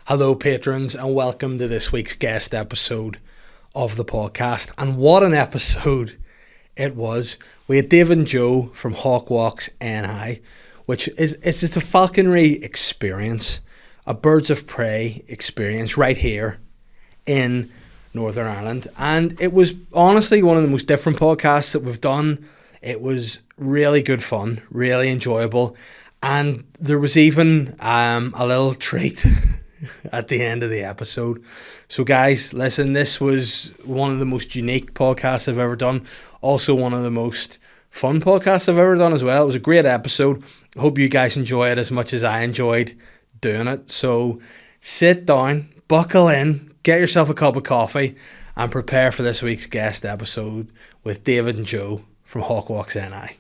Hello, patrons, and welcome to this week's guest episode of the podcast. And what an episode it was. We had David and Joe from Hawkwalks NI, which is it's a falconry experience, a birds of prey experience right here in Northern Ireland. And it was honestly one of the most different podcasts that we've done. It was really good fun, really enjoyable. And there was even a little treat at the end of the episode. So guys, listen, this was one of the most unique podcasts I've ever done. Also one of the most fun podcasts I've ever done as well. It was a great episode. I hope you guys enjoy it as much as I enjoyed doing it. So sit down, buckle in, get yourself a cup of coffee and prepare for this week's guest episode with David and Joe from Hawkwalks NI.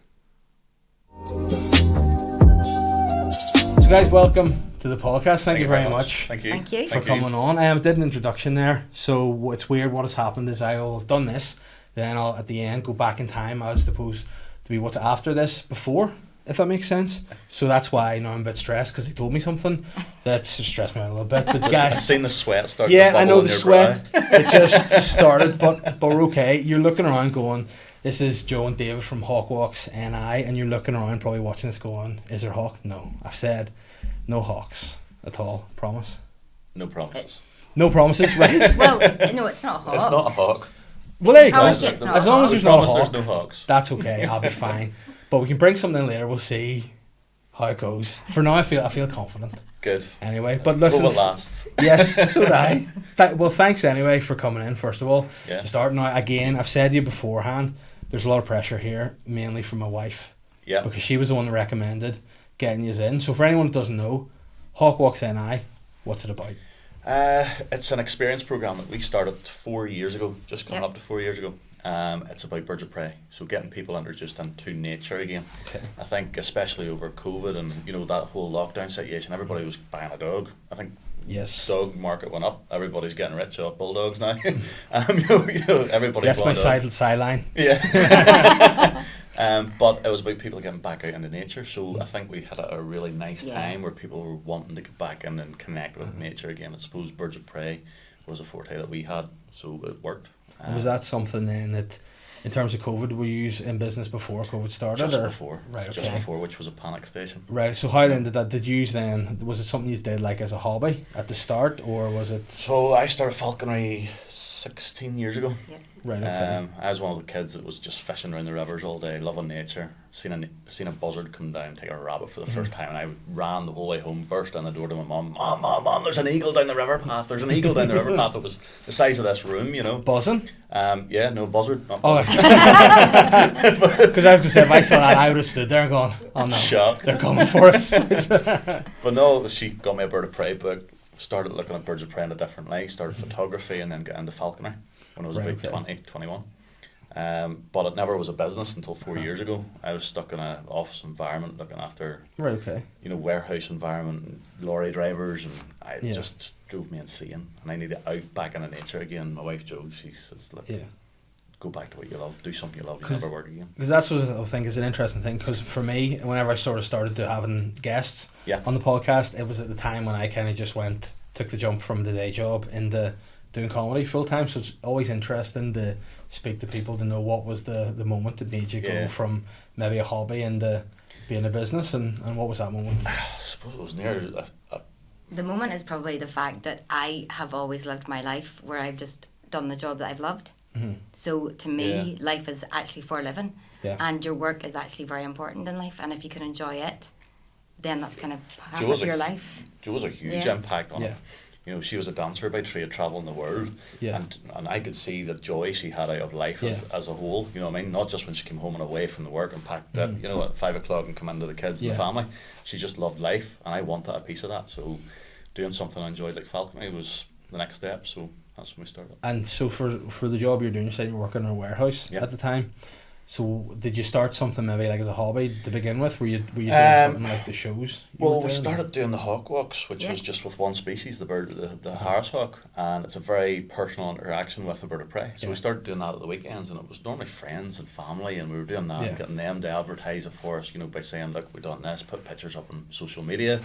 So guys, welcome to the podcast. Thank you very much. Thank you. Thank you. For coming on. I did an introduction there, so it's weird. What has happened is I'll have done this, then I'll at the end go back in time as opposed to be what's after this before, if that makes sense. So that's why I'm a bit stressed, because he told me something that stressed me out a little bit. But I've seen the sweat start. Yeah, I know the sweat. It just started, but we're okay. You're looking around going, this is Joe and David from Hawkwalks NI, and you're looking around probably watching this going, is there hawk? No. I've said no hawks at all. Promise? No promises. No promises, right? Well, no, it's not a hawk. It's not a hawk. Well, there you go. Promise it's not As a long as hawk. there's not a Promise hawk, there's no hawks. that's okay. I'll be fine. But we can bring something in later. We'll see how it goes. For now, I feel confident. Good. Anyway, but listen. Hope it lasts. Yes, so did I. Well, thanks anyway for coming in, first of all. Yeah. To start now, again, I've said to you beforehand, there's a lot of pressure here, mainly from my wife. Yeah. Because she was the one that recommended getting you in. So for anyone who doesn't know, Hawkwalks NI, what's it about? It's an experience program that we started 4 years ago, just coming up to 4 years ago. It's about birds of prey, so getting people introduced into nature again. Okay. I think especially over COVID and that whole lockdown situation, everybody was buying a dog. I think Yes. dog market went up. Everybody's getting rich off bulldogs now. Everybody. That's my sideline. Yeah. But it was about people getting back out into nature. So I think we had a really nice time where people were wanting to get back in and connect with nature again. I suppose birds of prey was a forte that we had, so it worked. Was that something then that, in terms of COVID, were you in business before COVID started? Just before. Right, okay. Just before, which was a panic station. Right, so how then did you then, was it something you did like as a hobby at the start, or was it? So I started falconry 16 years ago. Yeah. Right, okay. I was one of the kids that was just fishing around the rivers all day, loving nature. Seen a buzzard come down, take a rabbit for the first time, and I ran the whole way home, burst down the door to my mum. Mom, there's an eagle down the river path. There's an eagle down the river path. It was the size of this room, Buzzing? Yeah, no, buzzard. Not Oh, buzzard. because I was going to say, if I saw that, I would have stood there and gone, oh no, Shocked. they're coming for us. But no, she got me a bird of prey book, started looking at birds of prey in a different light, started photography, and then got into falconry when I was Right, about okay. 20, 21. But it never was a business until 4 years ago. I was stuck in an office environment looking after, Right, okay. warehouse environment, and lorry drivers, and it Yeah. just drove me insane. And I needed out back into nature again. My wife Jo, she says, look, Yeah. go back to what you love, do something you love, you never work again. Because that's what I think is an interesting thing, because for me, whenever I sort of started to having guests Yeah. on the podcast, it was at the time when I kind of just took the jump from the day job into doing comedy full time. So it's always interesting to speak to people to know what was the moment that made you go from maybe a hobby into being a business, and what was that moment? I suppose it was near The moment is probably the fact that I have always lived my life where I've just done the job that I've loved. Mm-hmm. So to me, life is actually for living. Yeah. And your work is actually very important in life. And if you can enjoy it, then that's kind of half Jo was of a- your life. Jo was a huge Yeah. impact on it. She was a dancer by trade, travelling the world, Yeah. and I could see the joy she had out of life as a whole. You know what I mean? Not just when she came home and away from the work and packed up, at 5 o'clock and come into the kids and the family. She just loved life, and I wanted a piece of that. So, doing something I enjoyed like falconry was the next step. So that's when we started. And so for the job you're doing, you said you were working in a warehouse at the time. So did you start something maybe like as a hobby to begin with? Were you doing something like the shows? Well, we started doing the hawk walks, which was just with one species, the bird, the Harris hawk, and it's a very personal interaction with a bird of prey. So we started doing that at the weekends, and it was normally friends and family, and we were doing that, and getting them to advertise it for us, by saying, look, we've done this, put pictures up on social media,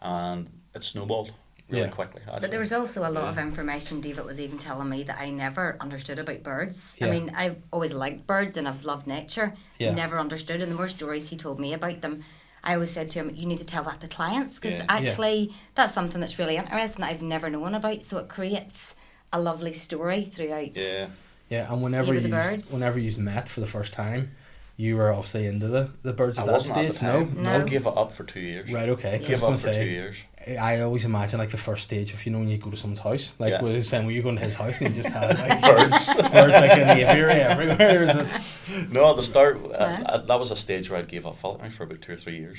and it snowballed. really quickly. Actually. But there was also a lot of information David was even telling me that I never understood about birds. Yeah. I mean, I've always liked birds and I've loved nature. Yeah. Never understood. And the more stories he told me about them, I always said to him, you need to tell that to clients because actually that's something that's really interesting that I've never known about. So it creates a lovely story throughout. Yeah. Yeah, and whenever you met for the first time, you were obviously into the birds at that stage. No. I gave it up for 2 years. Right, okay. Gave up for 2 years. I always imagine like the first stage of, you know, when you go to someone's house, like we were saying, were you going to his house and you just had like birds like in the aviary everywhere? Is it? No, at the start, that was a stage where I gave up falconry for about 2 or 3 years,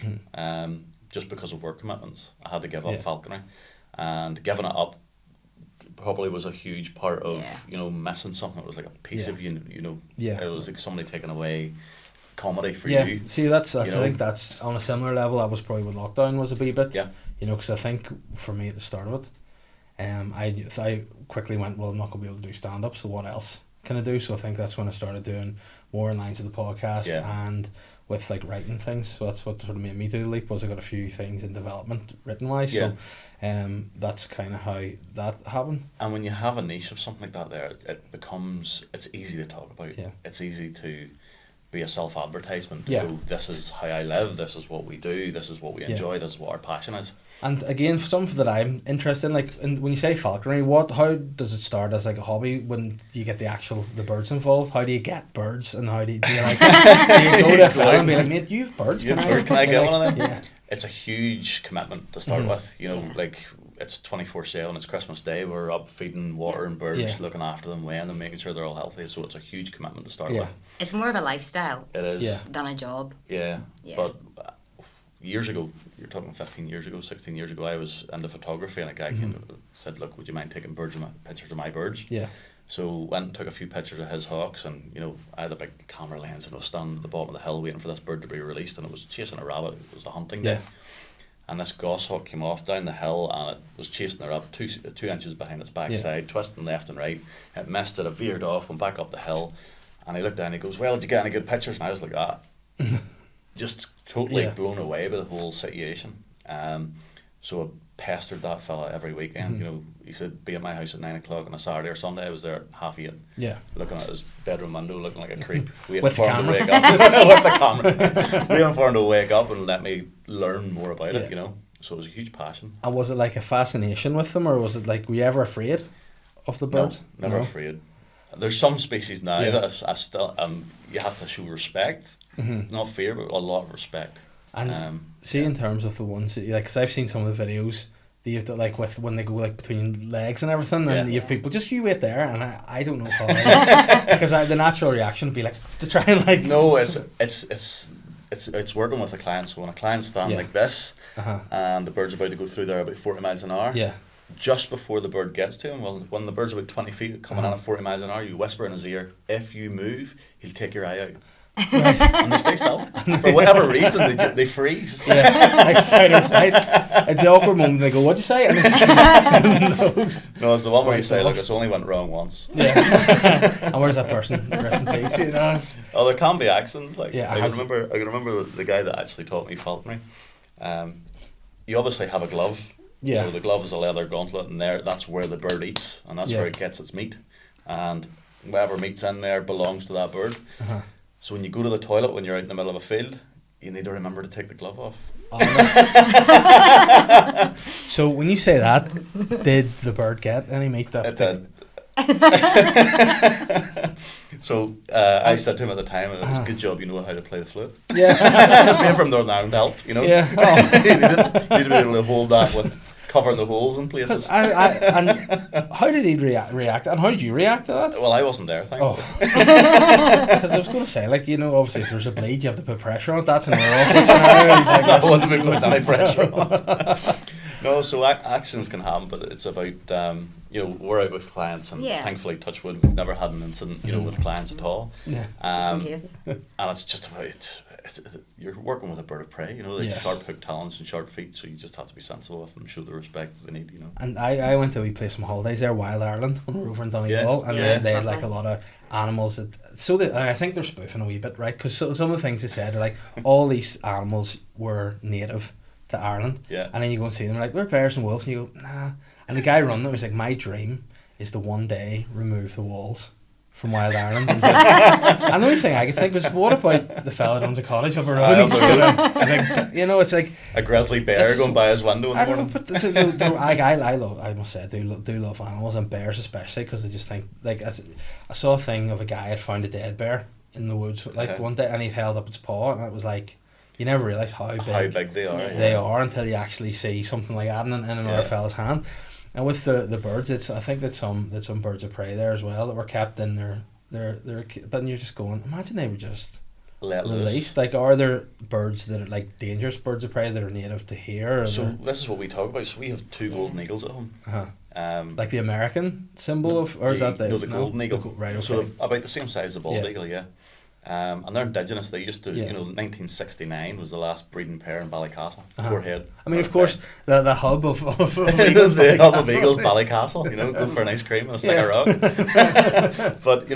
just because of work commitments. I had to give up falconry, and giving it up probably was a huge part of you know, missing something. It was like a piece of you know. It was like somebody taking away comedy for you. See, I think that's on a similar level. That was probably what lockdown was a wee bit. Yeah. You know, because I think for me at the start of it, I quickly went, well, I'm not going to be able to do stand up, so what else can I do? So I think that's when I started doing more in lines of the podcast and with like writing things. So that's what sort of made me do the leap. Was I got a few things in development written wise. So that's kind of how that happened. And when you have a niche of something like that, there it's easy to talk about. Yeah. It's easy to be a self-advertisement. Go, this is how I live, this is what we do, this is what we enjoy, this is what our passion is. And again, something that I'm interested in, like when you say falconry, how does it start as like a hobby? When do you get the birds involved? How do you get birds, and how do you like do you go to a fella and be like, mate, you have birds, can I get one of them? Yeah. It's a huge commitment to start with, you know, like it's 24/7, it's Christmas Day, we're up feeding water and birds, looking after them, weighing them, making sure they're all healthy, so it's a huge commitment to start with. It's more of a lifestyle. It is. Than a job. Yeah. But years ago, you're talking 15 years ago, 16 years ago, I was into photography, and a guy came and said, look, would you mind taking pictures of my birds? Yeah. So went and took a few pictures of his hawks, and you know, I had a big camera lens and I was standing at the bottom of the hill waiting for this bird to be released, and it was chasing a rabbit. It was a hunting day. And this goshawk came off down the hill, and it was chasing her up 2 inches behind its backside, twisting left and right. It missed it, it veered off, went back up the hill, and he looked down and he goes, well, did you get any good pictures? And I was like, just totally blown away by the whole situation. So I pestered that fella every weekend. You know, he said, be at my house at 9 o'clock on a Saturday or Sunday. I was there at 8:30. Yeah. Looking at his bedroom window, looking like a creep. Waiting for him to wake up. With the camera. Waiting for him to wake up and let me learn more about it, you know. So it was a huge passion. And was it like a fascination with them, or was it like, were you ever afraid of the birds? No, never afraid. There's some species now that I still, you have to show respect. Not fear, but a lot of respect. And see, in terms of the ones that, like, because I've seen some of the videos that you've like with when they go like between legs and everything, and you have people just you wait there, and I don't know how because the natural reaction would be like to try and like it's working with a client. So when a client stand like this, and the bird's about to go through there about 40 miles an hour, just before the bird gets to him, when the bird's about 20 feet coming in at 40 miles an hour, you whisper in his ear, if you move, he'll take your eye out. Right. And they stay still. For whatever reason, they freeze. Yeah, like fight or flight. It's the awkward moment. They go, "What'd you say?" And no, it's the one where you say, "Look, it's only went wrong once." Yeah. And where's that person? Rest in peace. You know. Oh, there can be accents. Like, I can remember the guy that actually taught me falconry. You obviously have a glove. Yeah. You know, the glove is a leather gauntlet, and that's where the bird eats, and that's where it gets its meat, and whatever meat's in there belongs to that bird. So when you go to the toilet when you're out in the middle of a field, you need to remember to take the glove off. Oh, no. So when you say that, did the bird get any meat? It did. So I said to him at the time, it was a good job you know how to play the flute. Yeah. Being from Northern Ireland helped, you know. Yeah. Oh. you need to be able to hold that with covering the holes in places. And how did he react? And how did you react to that? Well, I wasn't there, thankfully. Because I was going to say, like, you know, obviously if there's a bleed, you have to put pressure on it. That's another awkward scenario. He's like, I wouldn't be putting any pressure on it. No, so accidents can happen, but it's about, you know, we're out with clients, and thankfully, touch wood, we've never had an incident, you know, with clients at all. Yeah. Just in case. And it's just about, you're working with a bird of prey, you know, they have sharp hook talons and sharp feet, so you just have to be sensible with them, show the respect they need, you know. And I went to play some holidays there, Wild Ireland, when we were over in Donegal, and they had like a lot of animals that, I think they're spoofing a wee bit, right? Because some of the things they said are like, all these animals were native to Ireland. Yeah. And then you go and see them, like, we're bears and wolves. And you go, nah. And the guy running it was like, my dream is to one day remove the walls from Wild Ireland. And, and the only thing I could think was, what about the fella that owns a cottage up a road? He's just gonna, you know, it's like a grizzly bear going by his window in the morning. I must say, I do love animals, and bears especially, because I just think, like, I saw a thing of a guy had found a dead bear in the woods, like, one day, and he'd held up its paw, and it was like, you never realise how big they are until you actually see something like that in another fella's hand. And with the birds, I think that some birds of prey there as well that were kept in their but you're just going, imagine they were just let released. Like, are there birds that are like dangerous birds of prey that are native to here? So this is what we talk about. So we have 2 golden eagles at home. Like the American symbol or is that the golden eagle? Right. Okay. So about the same size as the bald eagle, yeah. And they're indigenous. They used to, 1969 was the last breeding pair in Ballycastle. Poorhead. I mean, of course, the hub of eagles, the hub of eagles, Ballycastle. Go for an ice cream and a stick of rock. But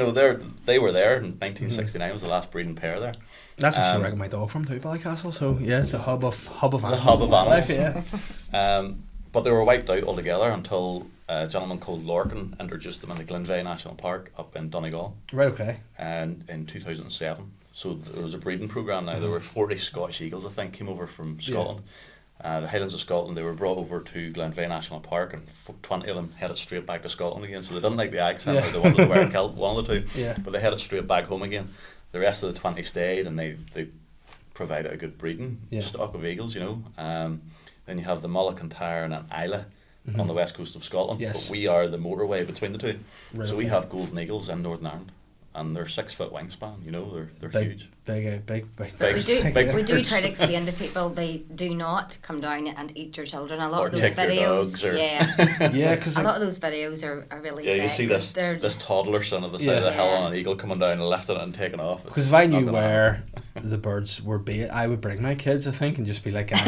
they were there in 1969 was the last breeding pair there. That's actually where I got my dog from too, Ballycastle. So yeah, it's a hub of animals. The hub of animals. Yeah. But they were wiped out altogether until a gentleman called Lorcan introduced them in the Glenveigh National Park up in Donegal. Right, okay. And in 2007. So there was a breeding programme now. There were 40 Scottish eagles, I think, came over from Scotland. The Highlands of Scotland, they were brought over to Glenveigh National Park, and 20 of them headed straight back to Scotland again. So they didn't like the accent, or they wanted to wear a kilt, one of the two. Yeah. But they headed straight back home again. The rest of the 20 stayed, and they provided a good breeding stock of eagles, Then you have the Mull of Kintyre and Islay on the west coast of Scotland. Yes. But we are the motorway between the two. Right, so we have golden eagles in Northern Ireland. And they're 6 foot wingspan, they're huge. Big. But we do try to explain to people they do not come down and eat your children. A lot of those videos, because a lot of those videos are really. Yeah, you see this toddler son of the side of the hill on an eagle coming down and lifting it and taking off. Because if I knew where the birds were bait, I would bring my kids, I think, and just be like, just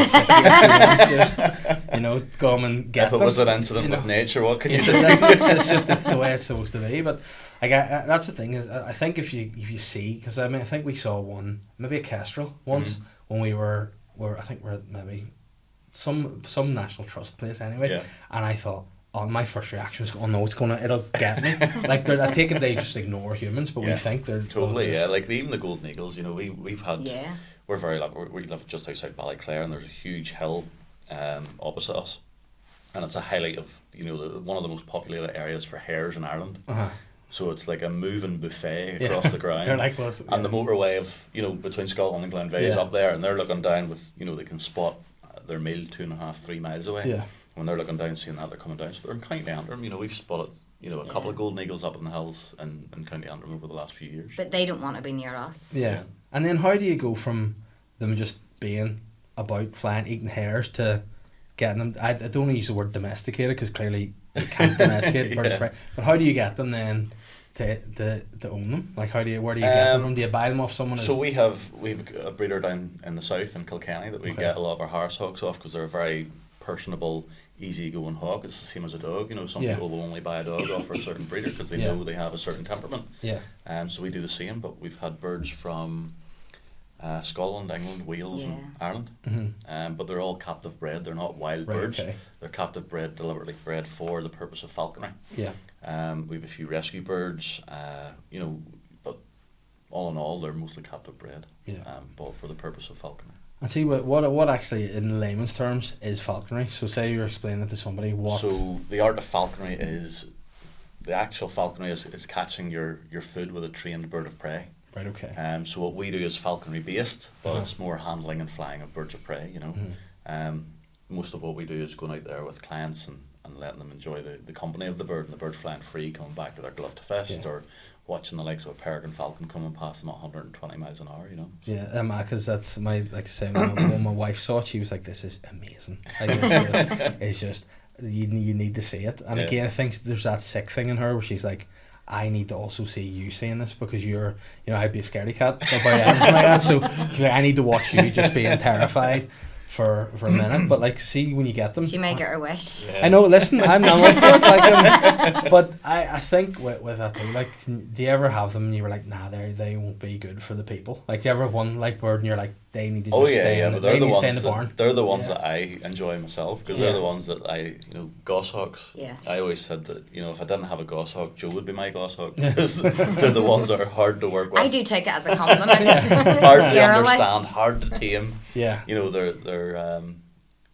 go and get them. If it was an incident with nature, what can you do? It's the way it's supposed to be, but. That's the thing. Is I think if you see, because I think we saw one, maybe a kestrel once when we were I think we're at maybe some National Trust place anyway, and I thought, my first reaction was, oh no, it'll get me. Like, I take it they just ignore humans, but we think they're totally like even the golden eagles. We've had we're very lucky. We live just outside Ballyclare, and there's a huge hill opposite us, and it's a highlight of one of the most populated areas for hares in Ireland. So it's like a moving buffet across the ground. They're like, and the motorway of between Scotland and Glenveigh is up there, and they're looking down with they can spot their meal 2.5-3 miles away. Yeah. When they're looking down, seeing that they're coming down, so they're in County Antrim. We've spotted a couple of golden eagles up in the hills in County Antrim over the last few years. But they don't want to be near us. Yeah. And then how do you go from them just being about flying, eating hares to getting them? I don't want to use the word domesticated because clearly you can't domesticate birds of prey. But how do you get them then to own them? Like, where do you get them from? Do you buy them off someone? So we've a breeder down in the south in Kilkenny that we get a lot of our harris hawks off because they're a very personable, easy-going hawk. It's the same as a dog. Some people will only buy a dog off for a certain breeder because they know they have a certain temperament. Yeah. So we do the same, but we've had birds from Scotland, England, Wales, and Ireland. But they're all captive bred. They're not wild birds. Okay. They're captive bred, deliberately bred for the purpose of falconry. Yeah. We have a few rescue birds. But all in all, they're mostly captive bred. Yeah. But for the purpose of falconry. And see what actually in layman's terms is falconry. So say you're explaining it to somebody. So the art of falconry is catching your food with a trained bird of prey. Right, okay. So what we do is falconry based, but it's more handling and flying of birds of prey, Most of what we do is going out there with clients and letting them enjoy the company of the bird, and the bird flying free, coming back to their glove to fist, or watching the likes of a peregrine falcon coming past them at 120 miles an hour, Yeah, because that's when my wife saw it, she was like, this is amazing. Like, it's just, you need to see it. And again, I think there's that sick thing in her where she's like, I need to also see you seeing this because you're, I'd be a scaredy cat about anything like that. So she's like, I need to watch you just being terrified for a minute. But like, see when you get them. She may get her wish. Yeah. I know. Listen, I'm with it. But I think with that too. Like, do you ever have them and you were like, nah, they won't be good for the people? Like, do you ever have one like bird and you're like, they need to just stay in the barn. They're the ones that I enjoy myself, because they're the ones that goshawks. Yes. I always said that, if I didn't have a goshawk, Joe would be my goshawk, because they're the ones that are hard to work with. I do take it as a compliment. Hard to understand, hard to tame. Yeah.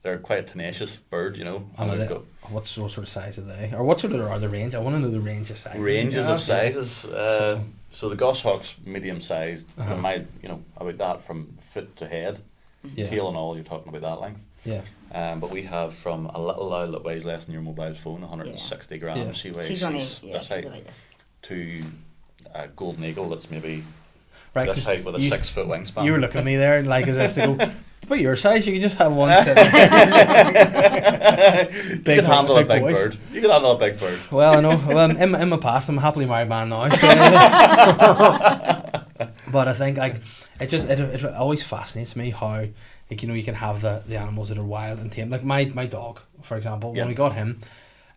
They're quite a tenacious bird, What sort of size are they? Or what sort of are the range? I want to know the range of sizes. Ranges of sizes. So the goshawk's medium sized. About that from foot to head. Yeah. Tail and all, you're talking about that length. Yeah. But we have from a little owl that weighs less than your mobile phone, 160 grams. Yeah. She's only about this. To a golden eagle that's maybe right, this height with a 6 foot wingspan. You were looking at me there like as if to go, it's about your size, you could just have one set. You can handle a big bird. You can handle a big bird. Well, I know. Well, in my past, I'm a happily married man now. So but I think it always fascinates me how you can have the animals that are wild and tame. Like my dog, for example, when we got him,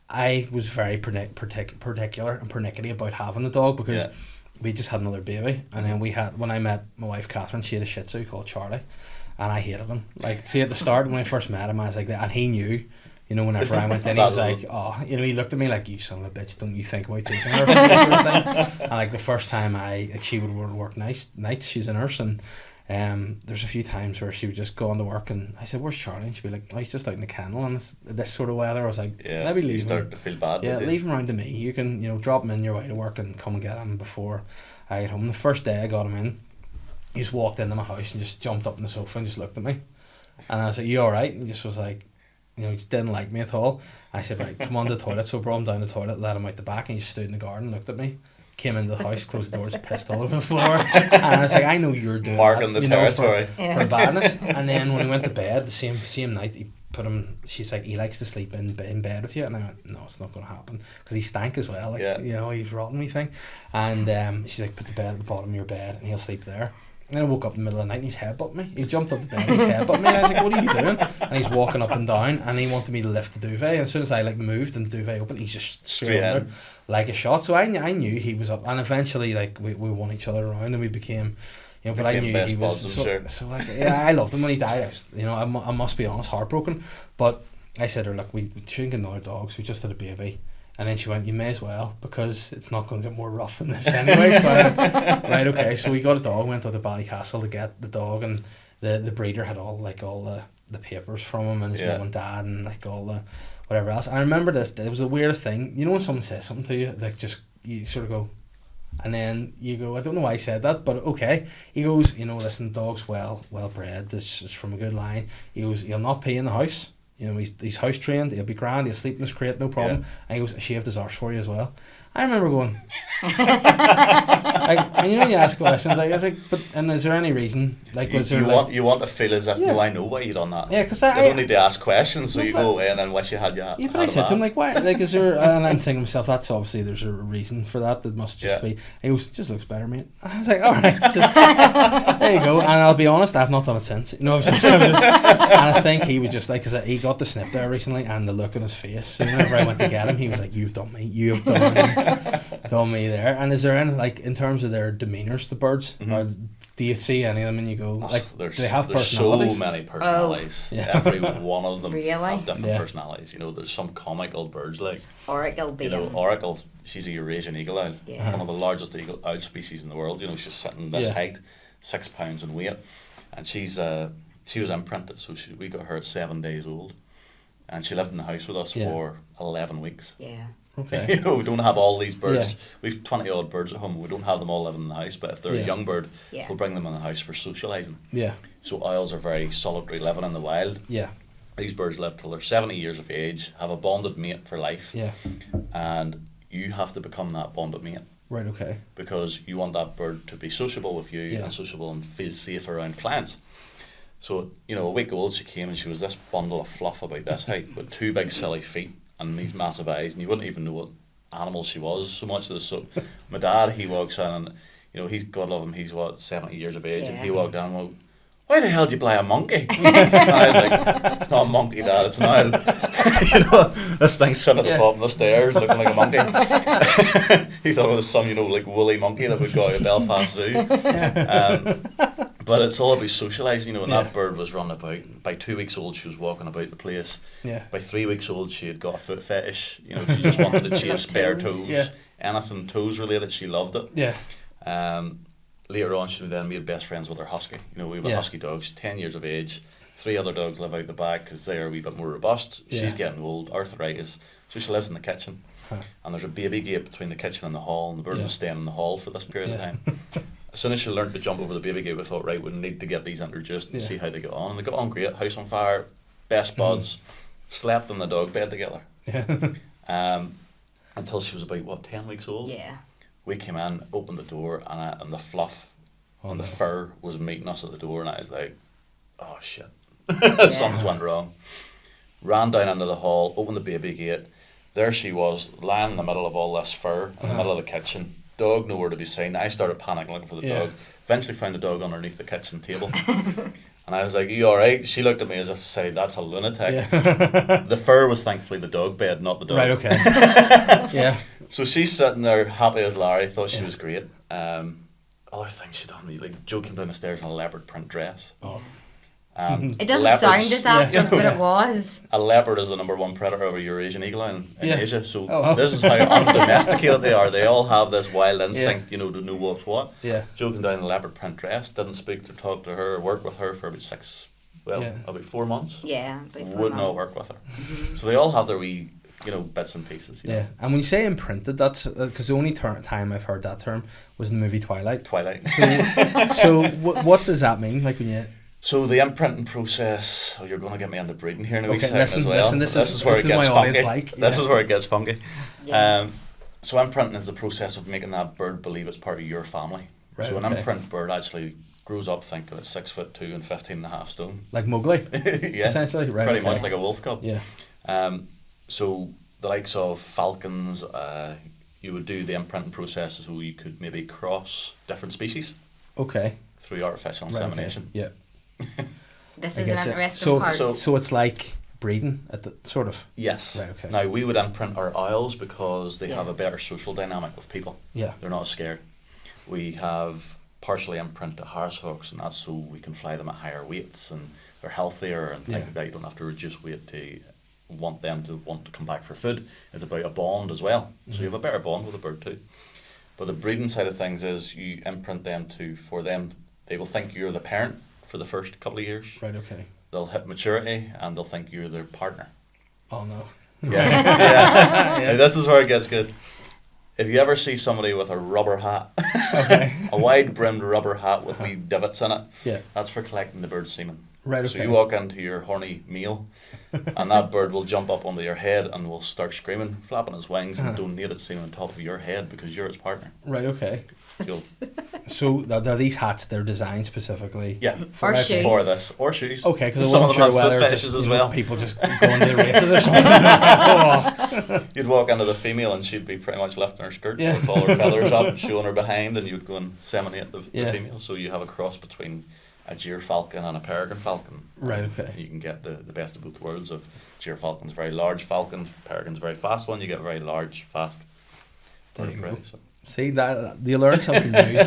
I was very particular and pernickety about having a dog, because we just had another baby, and then when I met my wife Catherine, she had a Shih Tzu called Charlie, and I hated him. Like, see, at the start when I first met him, I was like, and he knew. Whenever I went in, he was like, he looked at me like, you son of a bitch, don't you think about taking her, sort of thing. And like the first time she would work nights, she's a nurse, and there's a few times where she would just go on to work, and I said, where's Charlie? And she'd be like, he's just out in the kennel in this sort of weather. I was like, maybe leave him. You start to feel bad. Yeah, leave him around to me. You can, drop him in your way to work and come and get him before I get home. The first day I got him in, he just walked into my house and just jumped up on the sofa and just looked at me. And I was like, you alright? And he just was like, he just didn't like me at all. I said, right, come on to the toilet. So I brought him down the toilet, let him out the back, and he stood in the garden, looked at me, came into the house, closed the door, just pissed all over the floor. And I was like, I know you're doing marking that, the territory for badness. And then when he went to bed, the same night, he put him. She's like, he likes to sleep in bed with you, and I went, no, it's not going to happen, because he stank as well. Like, he's rotten, me thing. And she's like, put the bed at the bottom of your bed, and he'll sleep there. And then I woke up in the middle of the night and he's headbutting me. He jumped up the bed and he's headbutting me. I was like, what are you doing? And he's walking up and down, and he wanted me to lift the duvet. And as soon as I moved and the duvet opened, he's just straight under like a shot. So I knew he was up, and eventually we won each other around, and we became, but I knew he was. So I loved him when he died. I must be honest, heartbroken. But I said to her, look, we shouldn't get another dogs. We just had a baby. And then she went, you may as well, because it's not going to get more rough than this anyway. So I went, right, okay. So we got a dog, went to the Ballycastle to get the dog, and the breeder had all the papers from him, and his mum and dad, and all the whatever else. And I remember this, it was the weirdest thing. When someone says something to you, you sort of go, and then you go, I don't know why he said that, but okay. He goes, listen, dog's well bred, this is from a good line. He goes, he'll not pee in the house. He's house trained, he'll be grand, he'll sleep in his crate, no problem. And he goes, I shaved his arse for you as well. I remember going, and you ask questions, I was like, and is there any reason? You want to feel as if, no, I know why you done that. Yeah, because you don't need to ask questions, so you go away and then wish you had Yeah, but I said to him, why? Is there, and I'm thinking to myself, that's obviously, there's a reason for that, that must just be, and he goes, just looks better, mate. And I was like, alright, just, there you go. And I'll be honest, I've not done it since. And I think he would just, because he got the snip there recently, and the look on his face, and whenever I went to get him, he was like, you've done me there. And is there anything, in terms of their demeanours, the birds, do you see any of them and you go, do they have personalities? So many personalities. Every one of them really? have different personalities. There's some comical birds Oracle she's a Eurasian eagle owl, one of the largest owl species in the world. She's sitting this height, 6 pounds in weight, and she was imprinted, so we got her at 7 days old, and she lived in the house with us for 11 weeks. Okay. We don't have all these birds. We've 20 odd birds at home. We don't have them all living in the house, but if they're a young bird, we'll bring them in the house for socializing. So owls are very solitary, living in the wild. These birds live till they're 70 years of age, have a bonded mate for life. And you have to become that bonded mate. Right, okay. Because you want that bird to be sociable with you and sociable and feel safe around clients. So, a week old she came and she was this bundle of fluff about this height with 2 big silly feet and these massive eyes, and you wouldn't even know what animal she was, so much of this. So my dad, he walks in and, he's, God love him, he's 70 years of age, and he walked down and went, why the hell do you play a monkey? And I was like, it's not a monkey, Dad, it's an owl. This thing's sitting at the bottom of the stairs looking like a monkey. He thought it was some, woolly monkey that would go out of Belfast Zoo. But it's all about socializing, you know, and Yeah. that bird was running about. By 2 weeks old, she was walking about the place. Yeah. By 3 weeks old, she had got a foot fetish. You know, she just wanted to chase Loved bare toes. toes. Yeah. Anything toes related, she loved it. Yeah. Later on, she then made best friends with her husky. You know, we have a Yeah. husky dog. She's 10 years of age. 3 other dogs live out the back because they are a wee bit more robust. Yeah. She's getting old, arthritis. So she lives in the kitchen. Huh. And there's a baby gate between the kitchen and the hall. And the bird Yeah. was staying in the hall for this period of Yeah. time. As soon as she learned to jump over the baby gate, we thought, right, we need to get these introduced and Yeah. see how they get on. And they got on great. House on fire, best buds, slept in the dog bed together. Yeah. Until she was about, 10 weeks old? Yeah. We came in, opened the door, and the fluff and the fur was meeting us at the door, and I was like, oh shit, something's went wrong. Ran down into the hall, opened the baby gate. There she was, lying in the middle of all this fur, in the middle of the kitchen. Dog nowhere to be seen. I started panicking looking for the Yeah. dog. Eventually found the dog underneath the kitchen table. And I was like, are you alright? She looked at me as if to say, that's a lunatic. Yeah. The fur was thankfully the dog bed, not the dog. Right, okay. Yeah. So she's sitting there happy as Larry, thought she was great. Other things she done, like Joe came down the stairs in a leopard print dress. Oh. It doesn't leopards- sound disastrous, Yeah. but it was. A leopard is the #1 predator of a Eurasian eagle in Yeah. Asia. So Oh. this is how undomesticated they are. They all have this wild instinct, you know, to know what's what. Yeah. Joe came down in a leopard print dress, didn't speak to talk to her, work with her for about 4 months. Yeah. about 4 Would not months. work with her. So they all have their wee, you know, bits and pieces. You Yeah. know. And when you say imprinted, that's because the only time I've heard that term was in the movie Twilight. Twilight. So what does that mean? Like when you... So the imprinting process, you're going to get me into breeding here in a wee Okay, second listen, as well. listen, this is where it gets my audience funky. like, This yeah. is where it gets funky. Yeah. So imprinting is the process of making that bird believe it's part of your family. Right, So an okay. imprint bird actually grows up thinking it's 6'2" and 15.5 stone. Like Mowgli? Yeah, Essentially, right, pretty okay. much like a wolf cub. Yeah. So the likes of falcons, you would do the imprinting process so you could maybe cross different species Okay. through artificial Right, okay. insemination. Yeah. This I is an get you. interesting part. So it's like breeding at the sort of... Yes. Right, okay. Now we would imprint our owls because they Yeah. have a better social dynamic with people. Yeah. They're not as scared. We have partially imprinted harrishawks, and that's so we can fly them at higher weights and they're healthier and things Yeah. like that. You don't have to reduce weight to want them to want to come back for food. It's about a bond as well. So you have a better bond with a bird too. But the breeding side of things is you imprint them for them. They will think you're the parent for the first couple of years. Right, okay. They'll hit maturity and they'll think you're their partner. Oh, no. Yeah. Now, this is where it gets good. If you ever see somebody with a rubber hat, a wide-brimmed rubber hat with wee divots in it, Yeah. that's for collecting the bird's semen. Right, So okay. you walk into your horny meal, and that bird will jump up onto your head and will start screaming, flapping its wings, and donate its semen on top of your head because you're its partner. Right, okay. You'll, So are these hats, they're designed specifically... yeah, Or okay. shoes. for this. Or shoes. Okay, because I Some wasn't of them sure have whether foot just, fetishes as you know, well. people just going to the races or something. Oh. You'd walk into the female and she'd be pretty much lifting her skirt Yeah. with all her feathers up, showing her behind, and you'd go and seminate the Yeah. female. So you have a cross between a gyr falcon and a peregrine falcon. Right, okay. You can get the best of both worlds of gyr falcon's very large falcon, peregrine's very fast one. You get a very large, fast There bird you of go. prey. So. See, that you learn something new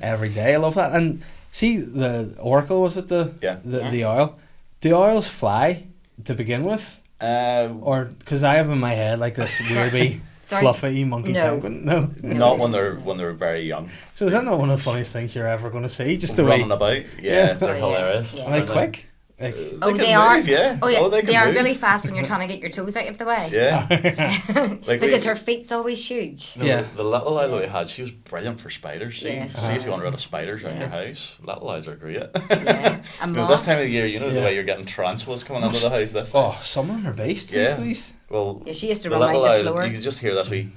every day. I love that. And see, the oracle, was it the Yes. the owl? Do owls fly to begin with? Or because I have in my head like this weirdy, Sorry. fluffy monkey No. penguin. No. Not when they're very young. So is that not one of the funniest things you're ever going to see? Just the Running way about, Yeah. they're Oh, yeah. hilarious. Yeah. are they quick? Like, Oh, can they are. move, yeah. Oh, yeah. Oh, they they can are move. really fast when you're trying to get your toes out of the way. Yeah. Like Because her feet's always huge. No, Yeah. the little owl that we had, she was brilliant for spiders. See, Yes. see if you want rid of spiders around your house, little owls are great. Yeah. And You know, this moths. time of the year, you know the Yeah. way you're getting tarantulas coming into the house. This oh, some of them are beasts. Yeah. These. well, Yeah, she used to the run little out the owl, floor. you can just hear this wee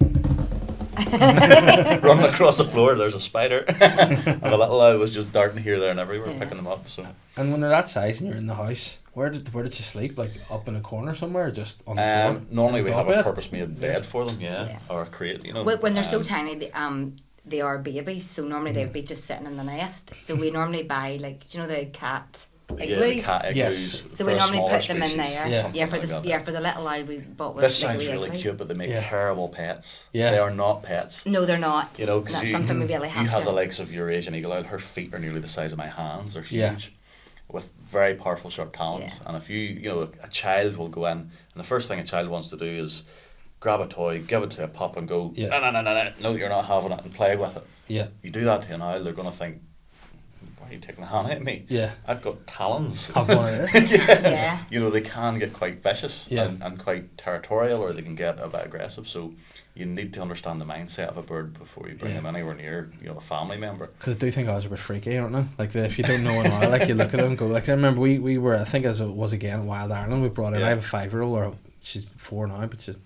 running across the floor. There's a spider, and the little owl was just darting here, there, and everywhere, Yeah. picking them up. So, And when they're that size and you're in the house, where did you sleep? Like up in a corner somewhere, or just on the floor? normally we Dog have a bed? purpose-made bed for them, Yeah. or a crate, you know. When they're so Um, tiny, they are babies, so normally they would be just sitting in the nest. So we normally buy, like, you know, the cat igloos. The cat igloos. Yes. So for we a normally smaller put them in species, there. Yeah. Yeah, for something the like that. for the little eye we bought with This sounds Igloo. really cute, but they make terrible pets. Yeah. They are not pets. No, they're not. You know, And because that's something we really have you have to. the likes of Eurasian eagle owl. Her feet are nearly the size of my hands. They're huge, Yeah. with very powerful sharp talons. Yeah. And if you know, a child will go in, and the first thing a child wants to do is grab a toy, give it to a pup, and go, Yeah. no, you're not having it, and play with it. Yeah. You do that to an owl, they're going to think, why are you taking a hand at me? Yeah. I've got talons. Have one of this. Yeah. You know, they can get quite vicious Yeah. and quite territorial, or they can get a bit aggressive. So you need to understand the mindset of a bird before you bring Yeah. them anywhere near, you know, a family member. Because I do think owls are a bit freaky, don't they? Like, if you don't know an owl, like, you look at them and go, like, I remember we were, I think as it was again, Wild Ireland, we brought in, I have a 5-year-old, or she's 4 now, but she's,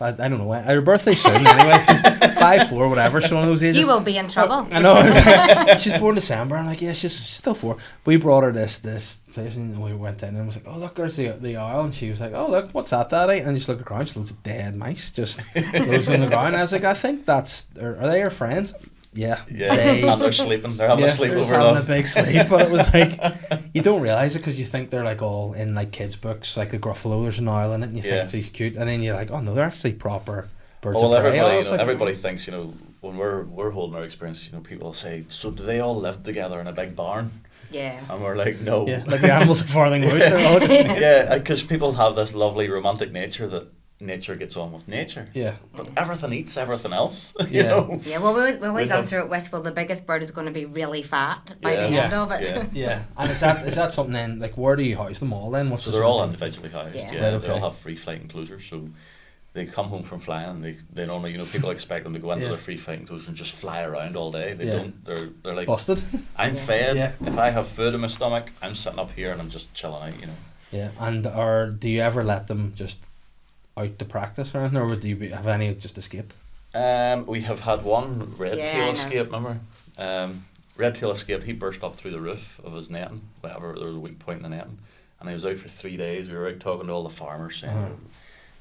I don't know, her birthday's soon anyway, she's 5, 4, whatever, she's one of those ages. You will be in trouble. I know. She's born December. I'm like, yeah, she's still 4. We brought her this place, and we went in and was like, oh, look, there's the owl. And she was like, oh, look, what's that, Daddy? And just looked at the ground, just loads of dead mice, just loads on the ground. I was like, I think that's, are they your friends? Yeah. Yeah, and they're sleeping. They're having a they're just sleepover. having Love. a big sleep. But it was like, you don't realise it because you think they're like all in like kids' books, like the Gruffalo, there's an owl in it, and you think he's cute. And then you're like, oh, no, they're actually proper birds Well, of prey. everybody, Owls, like, everybody thinks, you know, when we're holding our experiences, you know, people will say, so do they all live together in a big barn? Yeah. And we're like, no. yeah, like the animals of Farthingwood. They're all just, Yeah, because people have this lovely romantic nature that nature gets on with nature. yeah. But everything eats everything else, you Yeah. know. Yeah, well, we always have- answer it with, well, the biggest bird is going to be really fat by the Yeah. end of it. Yeah. Yeah, and is that something then? Like, where do you house them all then? What's So the they're all sort of- individually housed. Yeah. Yeah, Right, they all okay. have free flight enclosures. So they come home from flying, and they normally, you know, people expect them to go into Yeah. their free flight enclosure and just fly around all day. They Yeah. don't. They're like, busted. I'm Yeah. fed. Yeah. If I have food in my stomach, I'm sitting up here and I'm just chilling out. You know. Yeah, and or do you ever let them just out to practice or anything, or would you have any just escaped? We have had one red Yeah, I tail know. escape. Remember, red tail escape. He burst up through the roof of his netting. Whatever, there was a weak point in the netting, and he was out for 3 days. We were out talking to all the farmers saying, Uh-huh.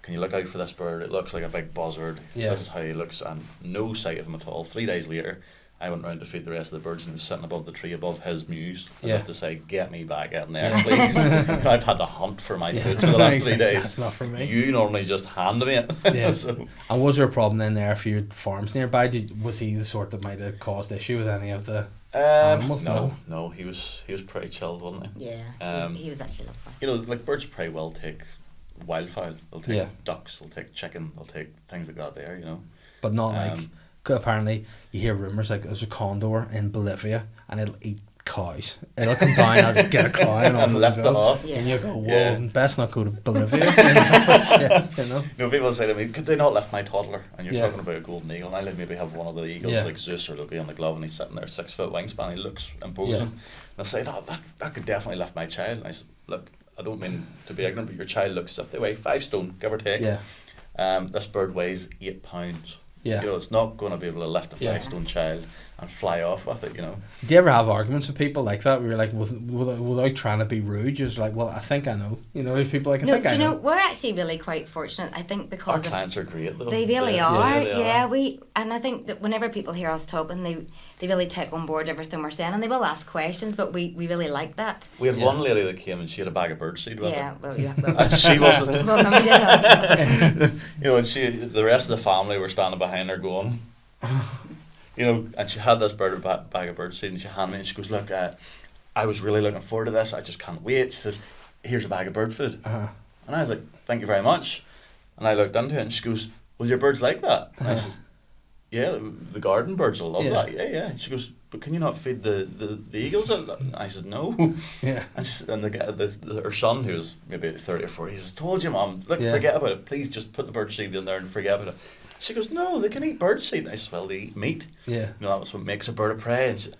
"Can you look out for this bird? It looks like a big buzzard. Yeah. This is how he looks." And no sight of him at all. 3 days later, I went round to feed the rest of the birds, and he was sitting above the tree above his mews, as Yeah. if to say, "Get me back in there, Yeah. please." I've had to hunt for my food for the last 3 days. That's not for me. You normally just hand me it. Yeah. So, And was there a problem then there if you had farms nearby? Was he the sort that might have caused issue with any of the animals? no, he was pretty chilled, wasn't he? Yeah, Um, he was actually lovely. You know, like birds of prey will take wildfowl, they'll take Yeah. ducks, they'll take chicken, they'll take things like that there, you know. But not like, Um, 'cause apparently you hear rumours like there's a condor in Bolivia and it'll eat cows. It'll come down and just get a cow and off And it'll lift go. it off. Yeah. And you go, whoa, Yeah. best not go to Bolivia. Shit, you know? You know, people say to me, "Could they not lift my toddler?" And you're Yeah. talking about a golden eagle, and I like maybe have one of the eagles Yeah. like Zeus or Loki on the glove, and he's sitting there 6-foot wingspan. He looks imposing. Yeah. And I say, "No, that could definitely lift my child." And I said, "Look, I don't mean to be ignorant, but your child looks as if they weigh 5 stone, give or take. Yeah. This bird weighs 8 pounds. Yeah. You know, it's not going to be able to lift a Yeah. 5-stone child and fly off with it. You know. Do you ever have arguments with people like that where you're like, without trying to be rude, you're just like, well, I think I know. You know, there's people like, I No, think do I you know. know, we're actually really quite fortunate, I think, Our because of clients are great though. they really They are. they Yeah, are. and I think that whenever people hear us talking, they really take on board everything we're saying, and they will ask questions, but we really like that. We had Yeah. one lady that came and she had a bag of birdseed with Yeah, her. well, yeah. Well, And she wasn't. well, no, we did have. You know, and the rest of the family were standing behind her going, you know, and she had this bag of birdseed, and she handed me, and she goes, "Look, I was really looking forward to this. I just can't wait." She says, "Here's a bag of bird food." Uh-huh. And I was like, "Thank you very much." And I looked into it, and she goes, "Well, your birds like that?" And I says, "Yeah, the garden birds will love Yeah. that." Yeah. She goes, "But can you not feed the eagles it?" And I said, "No." Yeah. And the guy, her son, who was maybe 30 or 40, he says, "Told you, Mum, look, Yeah. forget about it. Please just put the birdseed in there and forget about it." She goes, "No, they can eat birdseed." And I said, "Well, they eat meat. Yeah. You know, that's what makes a bird of prey." And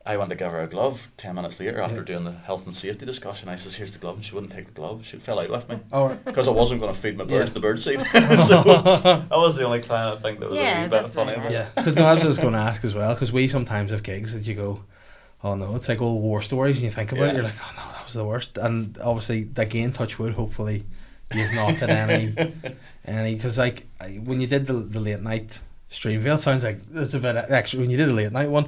I went to give her a glove 10 minutes later after Yeah. doing the health and safety discussion. I says, "Here's the glove," and she wouldn't take the glove. She fell out with me. All right. Because I wasn't going to feed my birds Yeah. the birdseed. So that was the only client I think that was Yeah, a wee bit that's funny. very about it. Yeah, because I was just going to ask as well, because we sometimes have gigs that you go, oh no, it's like old war stories, and you think about it, Yeah. you're like, oh no, that was the worst. And obviously, again, touch wood, hopefully you've not had any, because like when you did the late night Streamville, it sounds like there's a bit of, actually when you did the late night one,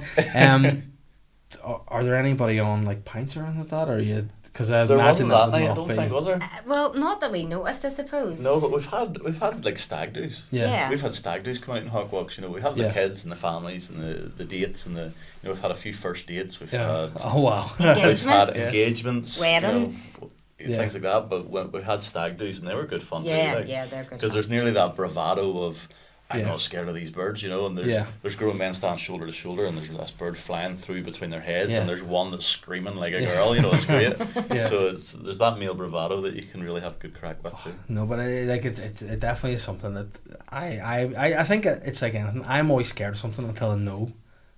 are there anybody on like pints or anything like that? Or you? Because I There imagine wasn't that would night, I not don't be. think, was there? Well, not that we noticed, I suppose. No, but we've had like stag do's. Yeah. We've had stag do's come out in hawk walks. You know, we have the kids and the families and the dates and we've had a few first dates. We've had Oh wow. we've had engagements, weddings, things like that. But we had stag do's and they were good fun. Yeah, too, like, yeah, they're good. Because there's nearly that bravado of I'm not scared of these birds, you know, and there's grown men standing shoulder to shoulder and there's this bird flying through between their heads and there's one that's screaming like a girl, you know, it's great. So there's that male bravado that you can really have good crack with too. No, but it definitely is something that I think it's like anything. I'm always scared of something until I know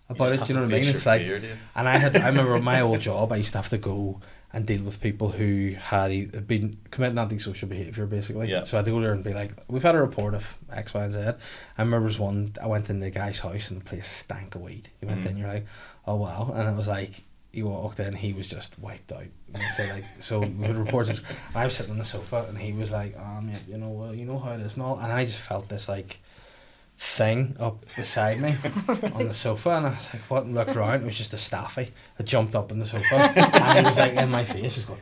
about it. Do you know what I mean? It's like, and I remember my old job. I used to have to go and deal with people who had been committing antisocial behaviour, basically. Yeah. So I had to go there and be like, we've had a report of X, Y, and Z. I remember there was one, I went in the guy's house and the place stank of weed. You went in, you're like, oh wow. And it was like, you walked in, he was just wiped out. So we had reports, and I was sitting on the sofa and he was like, mate, you know how it is and all. And I just felt this like thing up beside me on the sofa, and I was like, what? And looked around, it was just a staffy that jumped up on the sofa and he was like in my face, just going,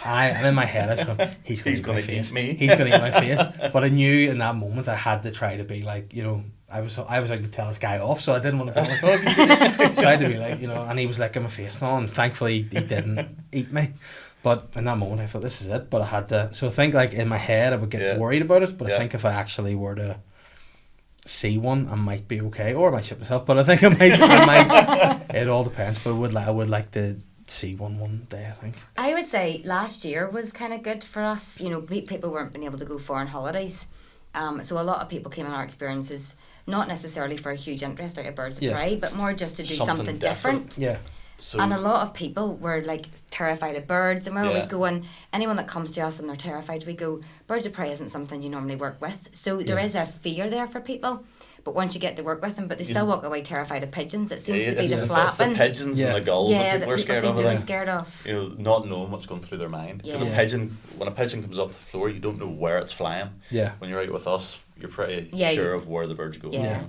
and in my head I was going, he's going to eat my face, he's going to eat my face. But I knew in that moment I had to try to be like, you know, I was like to tell this guy off, so I didn't want to be like, oh. So I had to be like, you know, and he was licking my face and all, and thankfully he didn't eat me. But in that moment I thought, this is it. But I had to, so I think like in my head I would get worried about it, but I think if I actually were to see one, I might be okay, or I might shit myself. But I think I might. It all depends. But I would like to see one day. I think. I would say last year was kind of good for us. You know, people weren't being able to go foreign holidays, so a lot of people came in our experiences not necessarily for a huge interest out of birds of prey, but more just to do something different. Yeah. So, and a lot of people were like terrified of birds, and we're always going, anyone that comes to us and they're terrified, we go, birds of prey isn't something you normally work with. So there is a fear there for people, but once you get to work with them, but they still walk away terrified of pigeons. It seems to be the flapping. It's the pigeons and the gulls that people are scared of. Really scared of. You know, not knowing what's going through their mind. Because when a pigeon comes off the floor, you don't know where it's flying. Yeah. When you're out with us, you're pretty sure of where the bird's going. Yeah.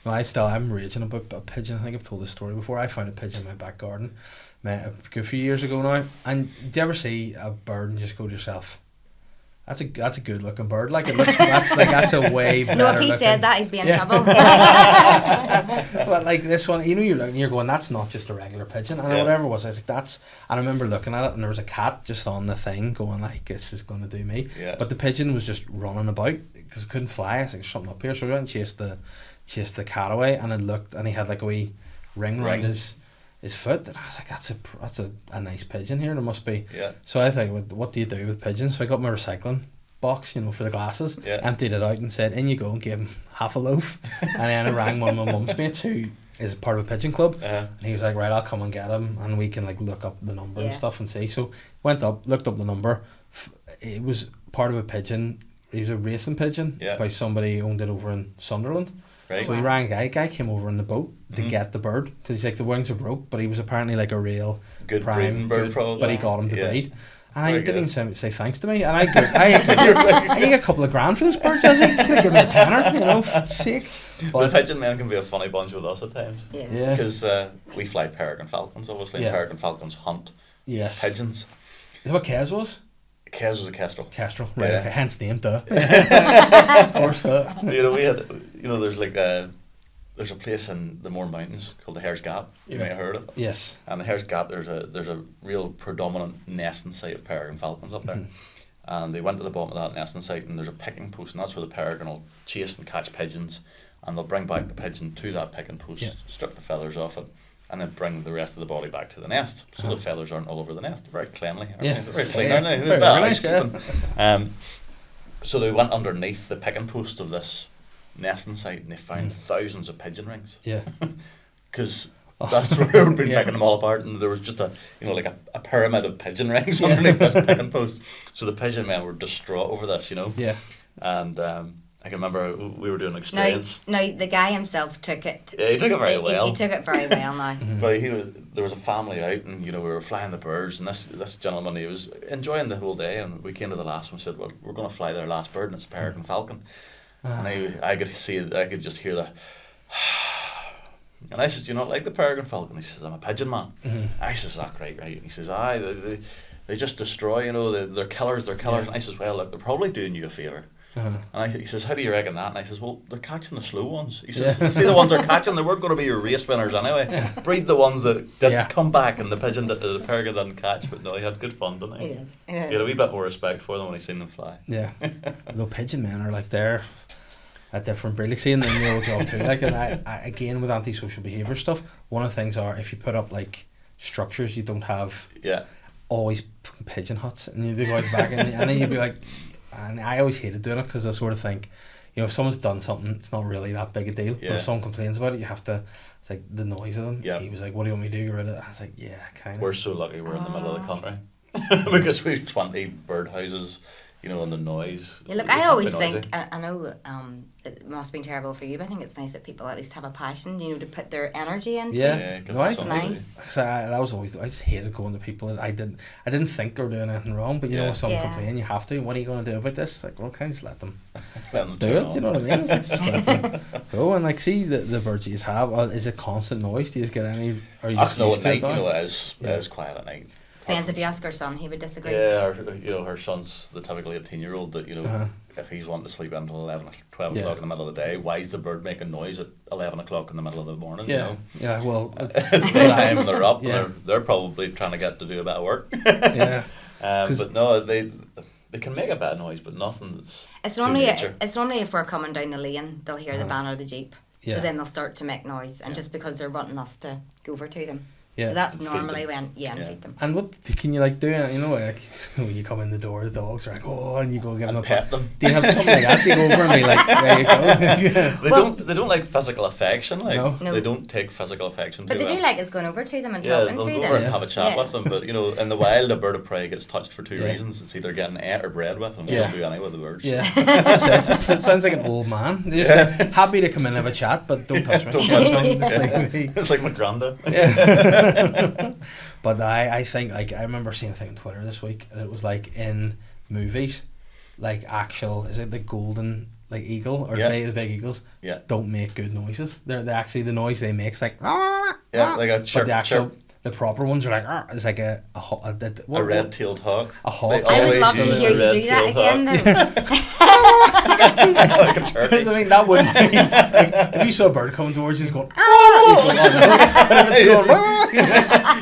Well, I'm raging about a pigeon. I think I've told this story before. I found a pigeon in my back garden a good few years ago now. And do you ever see a bird and just go to yourself, that's a good looking bird. Like it looks, that's a way better. No, if he looking. said that, he'd be in trouble. But like this one, you know, you're looking, you're going, that's not just a regular pigeon, and whatever it was, I was like, that's. And I remember looking at it, and there was a cat just on the thing, going like, this is going to do me. Yeah. But the pigeon was just running about because it couldn't fly. I was like, there's something up here, so we went and chased the cat away, and I looked, and he had like a wee ring around his foot, and I was like, that's a nice pigeon here, there must be. Yeah. So I think, what do you do with pigeons? So I got my recycling box, you know, for the glasses, emptied it out and said, in you go, and gave him half a loaf. And then I rang one of my mum's mates who is part of a pigeon club, and he was like, right, I'll come and get him, and we can like look up the number and stuff and see. So went up, looked up the number. It was part of a pigeon. He was a racing pigeon by somebody who owned it over in Sunderland. Right. So he rang a guy came over in the boat to get the bird, because he's like, the wings are broke, but he was apparently like a real good prime bird, probably. but he got him to breed. And I didn't even say thanks to me. And I get a couple of grand for those birds. I was like, could have given me a tenner, you know, for its sake. But the pigeon men can be a funny bunch with us at times. Yeah. Because we fly peregrine falcons, obviously, and peregrine falcons hunt pigeons. Is what Kez was? Kez was a kestrel. Kestrel, right, okay. Hence the name, duh. Of course. You know, we had, you know, there's like there's a place in the Mourne Mountains called the Hare's Gap. You may have heard of it. Yes. And the Hare's Gap, there's a real predominant nesting site of peregrine falcons up there. And they went to the bottom of that nesting site, and there's a picking post, and that's where the peregrine will chase and catch pigeons, and they'll bring back the pigeon to that picking post, strip the feathers off it, and then bring the rest of the body back to the nest, so the feathers aren't all over the nest. They're very cleanly. They're very clean, aren't they? Very nice, so they went underneath the picking post of this nesting site, and they found thousands of pigeon rings. Yeah. Because that's where we've been picking them all apart, and there was just a pyramid of pigeon rings underneath this picking post. So the pigeon men were distraught over this, you know. Yeah. And I can remember we were doing an experience. No, the guy himself took it. Yeah, he took it very well. He took it very well now. But there was a family out, and you know, we were flying the birds, and this gentleman, he was enjoying the whole day, and we came to the last one and said, well, we're going to fly their last bird, and it's a peregrine falcon. And I could just hear the And I says, do you not like the peregrine falcon? He says, I'm a pigeon man. I says, right. And he says, aye, they just destroy, you know, they're killers. And I says, well, look, they're probably doing you a favour. And he says, how do you reckon that? And I says, well, they're catching the slow ones. He says, see the ones they're catching, they weren't going to be your race winners anyway. Breed the ones that did come back and the peregrine didn't catch. But no, he had good fun, didn't he? He did. He had a wee bit more respect for them when he seen them fly. Yeah. The pigeon men are like they're a different breed. Like seeing them in the old job too. Like, and I again with antisocial behaviour stuff, one of the things are if you put up like structures you don't have always fucking pigeon huts and you go out the back and then you'd be like, and I always hated doing it because I sort of think, you know, if someone's done something, it's not really that big a deal. But if someone complains about it, you have to. It's like the noise of them. He was like, "What do you want me to do? Get rid of it?" I was like, "Yeah, kind of." We're so lucky we're in the middle of the country because we've 20 birdhouses. You know, and the noise. Yeah, look, I always think, I know it must have been terrible for you, but I think it's nice that people at least have a passion, you know, to put their energy into. Yeah, no, it's nice. That was always, I just hated going to people that I didn't think they were doing anything wrong, but you know, if someone complain, you have to. What are you going to do about this? Like, well, can I just let them do it? You know what I mean? It's like, just let them go and like see the birds that you have. Is it constant noise? Do you just get any? Or are you just used to it? You know, it is quiet at night. Depends if you ask her son, he would disagree. Yeah, her son's the typical 18-year-old that, you know, if he's wanting to sleep until 11 or 12 o'clock in the middle of the day, why is the bird making noise at 11 o'clock in the middle of the morning? Yeah, you know? Yeah, well, it's daytime and they're up. They're probably trying to get to do a bit of work. But no, they can make a bit of noise, but nothing that's. It's normally if we're coming down the lane, they'll hear the van or the jeep, so then they'll start to make noise, and just because they're wanting us to go over to them. Yeah. So that's normally when, and feed them. And what can you like do? You know, like when you come in the door, the dogs are like, oh, and you go give them a pet them. Do you have something like that? Do you go over and be like, there you go? They don't like physical affection. Like no. They don't take physical affection. But they do like us going over to them and talking to them. They'll go over and have a chat with them. But you know, in the wild, a bird of prey gets touched for two reasons. It's either getting ate or bred with, and we don't do any with the birds. Yeah, it sounds like an old man. They're just happy to come in and have a chat, but don't touch me. Don't touch me. It's like my granda. Yeah. But I think, like, I remember seeing a thing on Twitter this week, and it was like in movies, like actual, is it the golden like eagle or the big eagles? Don't make good noises. They're actually, the noise they make is like like a chirp. But the actual the proper ones are like it's like a red-tailed hawk. A hawk. I would love to hear you do that again. Like a turkey. Because I mean that wouldn't be like, if you saw a bird coming towards you, it's going. It's going.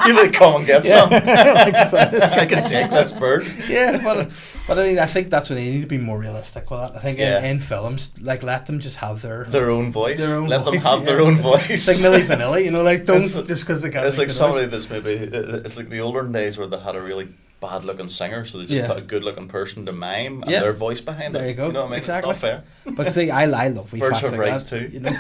You would come and get some. I can take this bird. Yeah, but I mean, I think that's when they need to be more realistic with that. I think in films, like, let them just have their own voice. Let them have their own voice. It's like Milli Vanilli, you know, like don't just because they can't. It's like somebody that's maybe it's like the olden days where they had a really bad looking singer, so they just put a good looking person to mime and their voice behind it. There you go. You know what I mean? Exactly. It's not fair. But see, I love birds have like rights that, too. You know,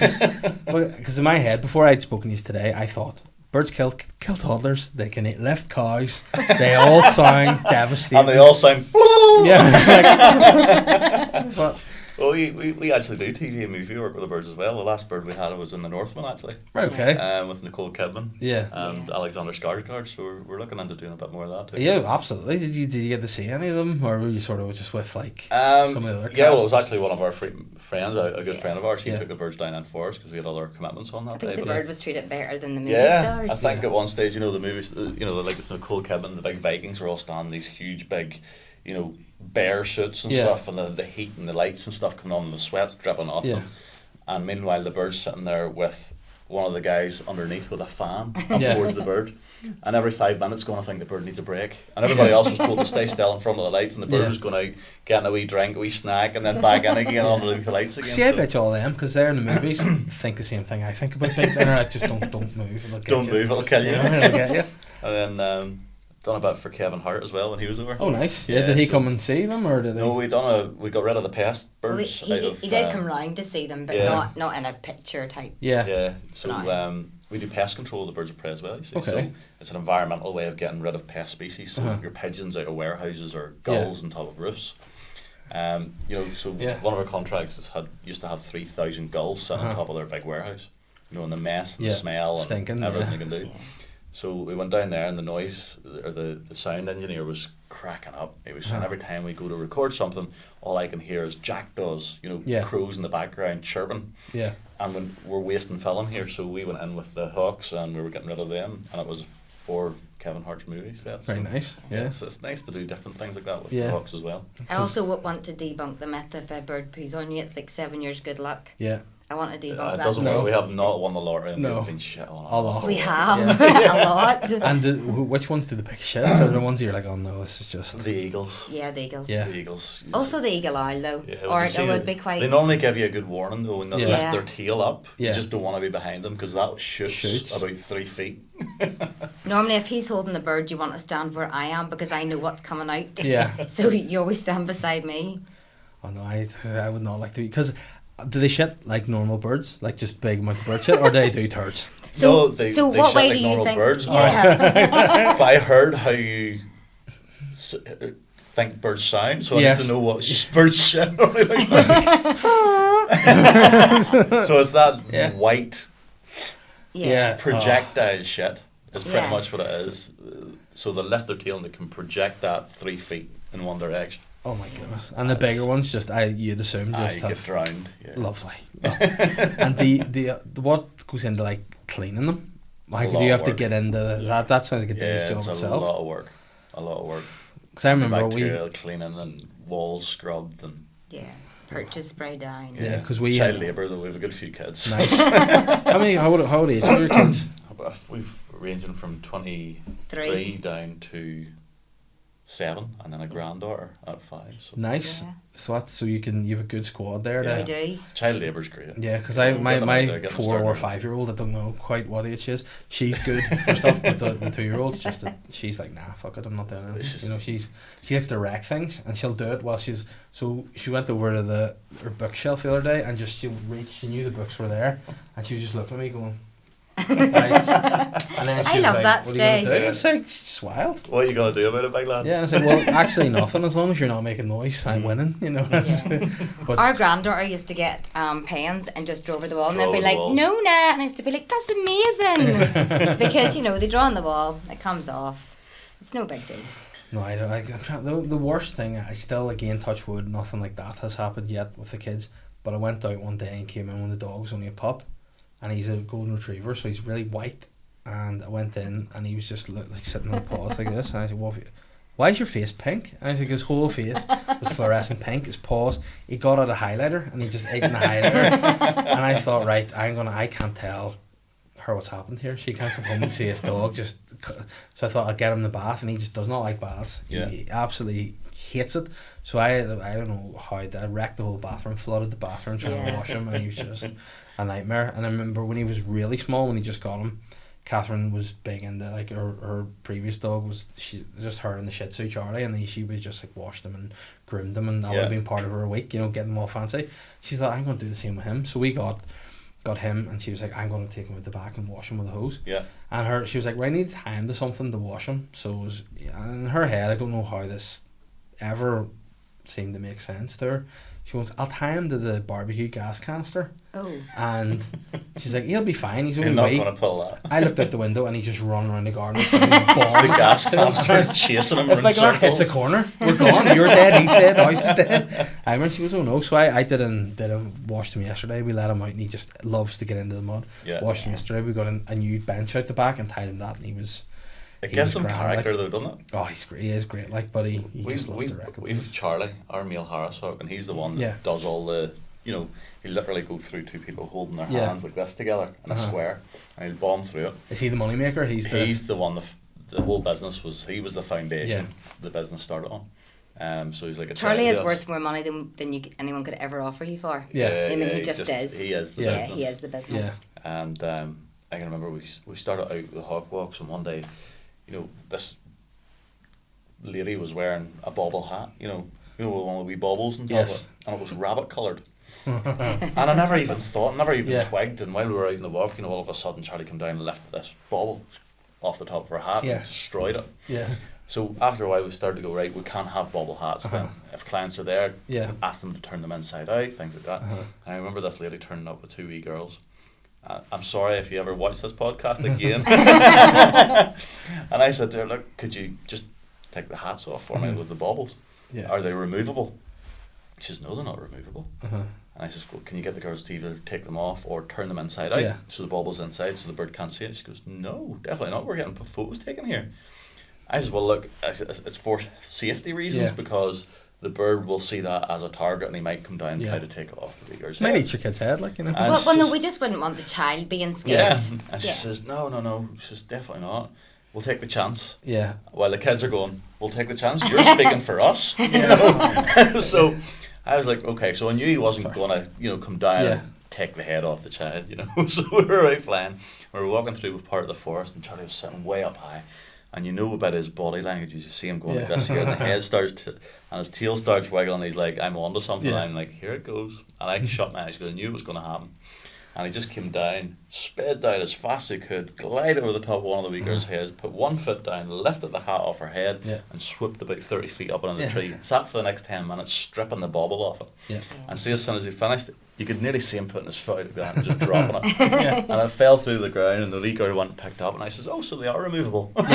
because in my head, before I'd spoken these today, I thought birds kill toddlers. They can lift cows. They all sound devastating. And they all sound. But well, we actually do TV and movie work with the birds as well. The last bird we had was in The Northman, actually. Right, okay. With Nicole Kidman. And Alexander Skarsgård, so we're looking into doing a bit more of that too. Yeah, absolutely. Did you get to see any of them, or were you sort of just with like some of the other cast? Yeah, well, it was actually one of our friends, a good friend of ours. He took the birds down in for us because we had other commitments on that I day. think the bird was treated better than the movie stars. I think at one stage, you know, the movies, you know, like it's Nicole Kidman, the big Vikings were all standing these huge, big, you know, bear suits and stuff, and the heat and the lights and stuff coming on, and the sweat's dripping off them. And meanwhile, the bird's sitting there with one of the guys underneath with a fan up towards the bird. And every 5 minutes going, I think the bird needs a break. And everybody else was told to stay still in front of the lights, and the bird was going out, getting a wee drink, a wee snack, and then back in again underneath the lights again. See, I bet you all them, because they're in the movies, think the same thing I think about big. They're like, just don't move. Don't move, it'll kill you. It'll get you. And then done a bit for Kevin Hart as well when he was over. Oh, nice. Yeah, did he come and see them, or did he? No, we got rid of the pest birds. Well, he did come round to see them, but not in a picture type. Yeah. So we do pest control of the birds of prey as well. You see. Okay. So it's an environmental way of getting rid of pest species. So your pigeons out of warehouses or gulls on top of roofs. You know, so one of our contracts used to have 3,000 gulls sitting on top of their big warehouse. You know, and the mess and the smell and stinking, everything you can do. So we went down there, and the noise, or the sound engineer was cracking up. He was saying every time we go to record something, all I can hear is jackdaws, crows in the background chirping. Yeah. And when we're wasting film here, so we went in with the Hawks, and we were getting rid of them, and it was for Kevin Hart's movies. Yeah, Very nice. Yeah. It's nice to do different things like that with the Hawks as well. I also want to debunk the myth if a bird poos on you, it's like 7 years good luck. Yeah. I want to debunk It that. doesn't work. We have not won the lottery, and No. we've been shit on it. A lot. We have a lot. And which ones do the big shit? So the ones you're like, oh no, this is just... The Eagles. Yeah, the eagles. Yeah. The Eagles. Also the eagle owl though. Yeah, Or you see it would be quite... They normally give you a good warning though when they Yeah. lift their tail up. Yeah. You just don't want to be behind them because that shoots about 3 feet. Normally if he's holding the bird, you want to stand where I am because I know what's coming out. Yeah. So you always stand beside me. Oh no, I would not like to be... Because do they shit like normal birds? Like just big monkey bird shit? Or do they do turds? So, No, they what shit way like do you normal think? birds, Yeah. but I heard how you think birds sound, so I Yes. need to know what birds shit normally looks like. So it's that white Yeah. projectile shit is pretty Yes. much what it is. So they lift their tail and they can project that 3 feet in one direction. Oh my goodness. And the bigger ones just, you'd assume I just get have... drowned. Yeah. Lovely. And the what goes into like cleaning them? Like do lot you of have to work. get into that? That sounds like a day's Yeah, job it's a itself. lot of work. A lot of work. Because I remember Bacterial cleaning and walls scrubbed and Yeah. Purchase spray down. Yeah, 'cause we child labour though. We have a good few kids. Nice. How old age are your kids? We've ranging from 23 Three. down to 7, and then a granddaughter at 5. So Nice. Yeah. So you have a good squad there. Yeah. We do. child labour's great. Yeah, because Get them out there, my get them 4 started or early. 5-year-old, I don't know quite what age she is. She's good for stuff, but the 2-year-old just she's like, nah, fuck it, I'm not doing it. You know, she likes to wreck things, and she'll do it while she's. So she went over to her bookshelf the other day, and just she knew the books were there, and she was just looking at me going. And then she I was love like, that what are you gonna stage. do? It's like she's wild. What are you gonna do about it, big lad? Yeah, and I said, well, actually nothing. As long as you're not making noise, I'm winning. You know. That's, but Our granddaughter used to get pens and just draw over the wall, and Draw they'd be over the like, walls. "No, nah," and I used to be like, "That's amazing," because they draw on the wall, it comes off. It's no big deal. no, I don't. The worst thing, I still again touch wood, nothing like that has happened yet with the kids. But I went out one day and came in when the dog was only a pup, and he's a golden retriever, so he's really white. And I went in, and he was just like sitting on paws like this, and I said, "Well, why is your face pink?" And I said, his whole face was fluorescent pink. His paws, he got out a highlighter, and he just ate in the highlighter. And I thought, right, I can't tell her what's happened here. She can't come home and see his dog just. So I thought I'd get him in the bath, and he just does not like baths. Yeah. He absolutely hates it. So I don't know how I wrecked the whole bathroom, flooded the bathroom trying to Yeah. wash him, and he was just a nightmare. And I remember when he was really small, when he just got him, Catherine was big into like her previous dog was just her and the Shih Tzu Charlie, and then she would just like wash them and groom them, and that would have been part of her week, getting them all fancy. She thought, I'm going to do the same with him. So we got him, and she was like, I'm going to take him out the back and wash him with a hose. Yeah. And she was like, right, I need to tie him to something to wash him. So it was, in her head, I don't know how this ever seemed to make sense to her. She goes, I'll tie him to the barbecue gas canister. Oh. And she's like, he'll be fine. He's You're only not white. going to pull that. I looked out the window, and he's just running around the garden. The gas canister is chasing him If in like our hits a circles. corner, we're gone. You're dead. He's dead. House is dead. I remember she goes, oh no. So I did washed him yesterday. We let him out, and he just loves to get into the mud. Yeah. Washed him yesterday. We got a new bench out the back and tied him that, and he was. It he gives was them grand, character like. though, doesn't it? Oh, he's great. He is great. Like, but he just loves to wreck the We've place. Charlie, our male Harris hawk, and he's the one that Yeah. does all the, he literally goes through 2 people holding their Yeah. hands like this together in a Uh-huh. square, and he'll bomb through it. Is he the money maker? He's He's the one, the whole business he was the foundation Yeah. the business started on. So he's like a Charlie charity is to us. worth more money than anyone could ever offer you for. Yeah. I mean, he just is. He is the Yeah. business. He is the business. Yeah. And I can remember we started out with the hawk walks, and one day, this lady was wearing a bobble hat, one with wee bobbles and Yes. stuff, and it was rabbit coloured. And I never even Yeah. twigged, and while we were out in the walk, all of a sudden Charlie came down and lifted this bobble off the top of her hat Yeah. and destroyed it. Yeah. So after a while we started to go, right, we can't have bobble hats then. If clients are there, Yeah. ask them to turn them inside out, things like that. Uh-huh. And I remember this lady turning up with 2 wee girls, I'm sorry if you ever watch this podcast again. And I said to her, look, could you just take the hats off for me with the baubles? Yeah. Are they removable? She says, no, they're not removable. Uh-huh. And I says, well, can you get the girls to either take them off or turn them inside out so the bauble's inside so the bird can't see it? She goes, no, definitely not. We're getting photos taken here. I says, well, look, it's for safety reasons because the bird will see that as a target and he might come down and try to take it off the girl's head. Might eat your kid's head, like, you know. Well, no, we just wouldn't want the child being scared. Yeah. And she says, no. She says, definitely not. We'll take the chance. Yeah. While the kids are going, we'll take the chance. You're speaking for us. You know? So I was like, okay. So I knew he wasn't going to, you know, come down and take the head off the child, you know. So we were out flying. We were walking through part of the forest and Charlie was sitting way up high. And you know about his body language, you see him going like this here, and the head starts to, and his tail starts wiggling, and he's like, I'm onto something. I'm like, here it goes. And I shut my eyes because I knew it was going to happen. And he just came down, sped down as fast as he could, glided over the top of one of the wee girls' heads, put 1 foot down, lifted the hat off her head, and swooped about 30 feet up into the tree. And sat for the next 10 minutes stripping the bauble off it. And see, as soon as he finished, you could nearly see him putting his foot out behind and just dropping it. And it fell through the ground, and the wee girl went and picked it up, and I says, oh, so they are removable. And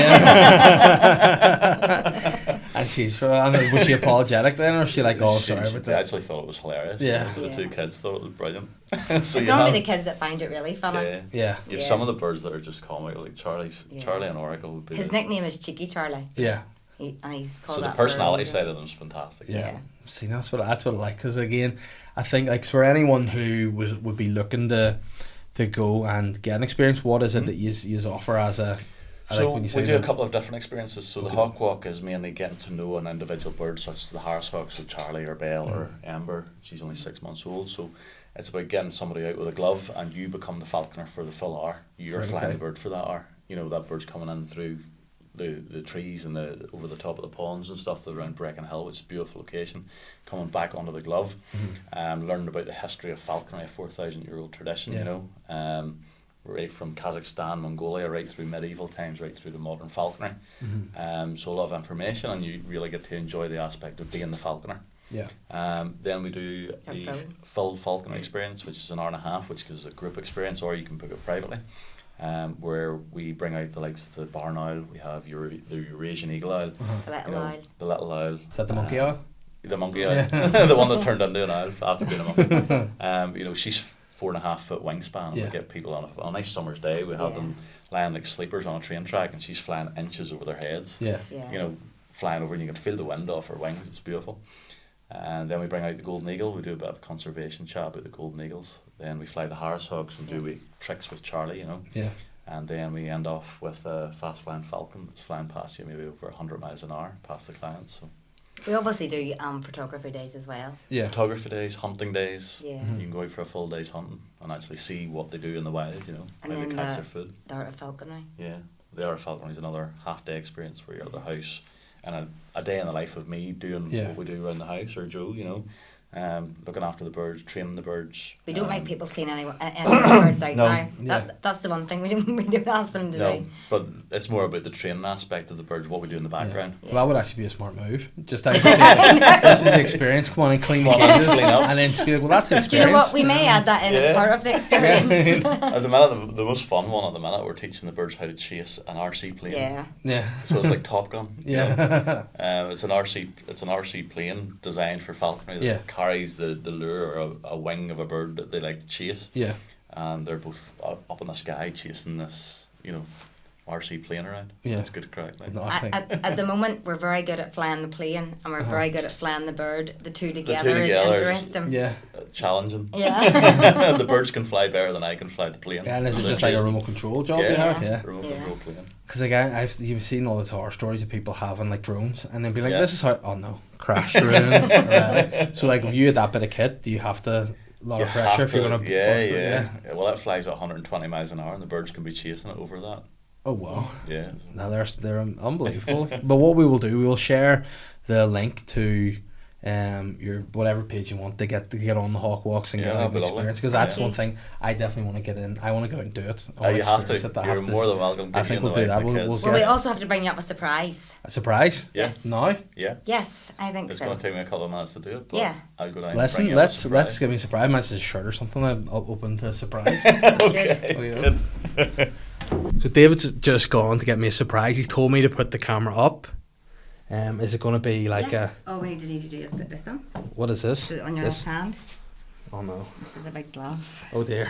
was she apologetic then, or was she like, oh, sorry about They that? actually thought it was hilarious. Yeah. The two kids thought it was brilliant. So it's normally the kids that find it really funny. Yeah. You have some of the birds that are just comical, like Charlie and Oracle would be. His nickname is Cheeky Charlie. Yeah. And he's called so the that personality side of them is fantastic. Yeah. See, that's what I like, because again, I think like for anyone who would be looking to go and get an experience, what is it that you offer as a? So we do a couple of different experiences. So the hawk walk is mainly getting to know an individual bird, such as the Harris hawk, so Charlie or Belle or Ember. She's only 6 months old, so it's about getting somebody out with a glove and you become the falconer for the full hour. You're flying the bird for that hour. You know, that bird's coming in through the trees and over the top of the ponds and stuff around Brecon Hill, which is a beautiful location, coming back onto the glove, learning about the history of falconry, a 4,000-year-old tradition, you know, right from Kazakhstan, Mongolia, right through medieval times, right through to modern falconry. So a lot of information, and you really get to enjoy the aspect of being the falconer. Then we do the full falconry experience, which is an hour and a half, which is a group experience, or you can book it privately. Where we bring out the likes of the barn owl, we have the Eurasian eagle owl, the little owl. Is that the monkey owl? The monkey owl, the one that turned into an owl after being a monkey. You know, she's 4.5 foot wingspan. We get people on a nice summer's day. We have them lying like sleepers on a train track, and she's flying inches over their heads. You know, flying over, and you can feel the wind off her wings. It's beautiful. And then we bring out the golden eagle. We do a bit of conservation chat about the golden eagles. Then we fly the Harris hawks and do tricks with Charlie, you know. And then we end off with a fast flying falcon that's flying past you, maybe over 100 miles an hour past the clients. So we obviously do photography days as well. Photography days, hunting days. You can go out for a full day's hunting and actually see what they do in the wild, you know, and how then they catch their food. The art of falconry. The art of falconry is another half-day experience where you're at the house, and a day in the life of me doing what we do around the house, or Joe, you know, looking after the birds, training the birds. We don't make people clean any birds out now. That's the one thing we don't ask them to do. But it's more about the training aspect of the birds, what we do in the background. Well, that would actually be a smart move. Just like this is the experience. Come on and clean the cages, and then just be like, well, that's the experience. Do you know what? We may add that in as part of the experience. At the minute, the most fun one at the minute, we're teaching the birds how to chase an RC plane. So it's like Top Gun. It's an RC plane designed for falconry that carries the lure or a wing of a bird that they like to chase. And they're both up in the sky chasing this, you know, RC plane around. It's good crack. Like. At the moment, we're very good at flying the plane, and we're very good at flying the bird. The two together is interesting. Challenging. The birds can fly better than I can fly the plane. And is it just like a remote control job you have? Remote control plane. Because again, you've seen all the horror stories of people having like drones, and they'd be like, "This is how." Oh no, crashed drone. So like, if you had that bit of kit, do you have to? A lot of pressure if you're going to bust it. Well, it flies at 120 miles an hour, and the birds can be chasing it over that. Oh wow! No, they're unbelievable. But what we will do, we will share the link to your whatever page you want to get on the hawk walks and get Yeah, an that'd be experience, lovely. because that's Yeah. one thing I definitely want to get in. I want to go out and do it. I wanna You have to. experience it. I You're have to. more than welcome. I think we'll do that. We'll Well, get we also have to bring you up a surprise. a surprise. Yes. Now. Yeah. Yes, I think It's so. going to take me a couple of minutes to do it. But Yeah. I'll go down. and Listen, bring you up a let's surprise. give me a surprise. Mine's a shirt or something. I'm open to a surprise. Okay. Oh, yeah. So David's just gone to get me a surprise. He's told me to put the camera up. Is it going to be like Yes. All we need to do is put this on. what is this? Put it on your This? left hand. Oh no. This is a big glove. Oh dear.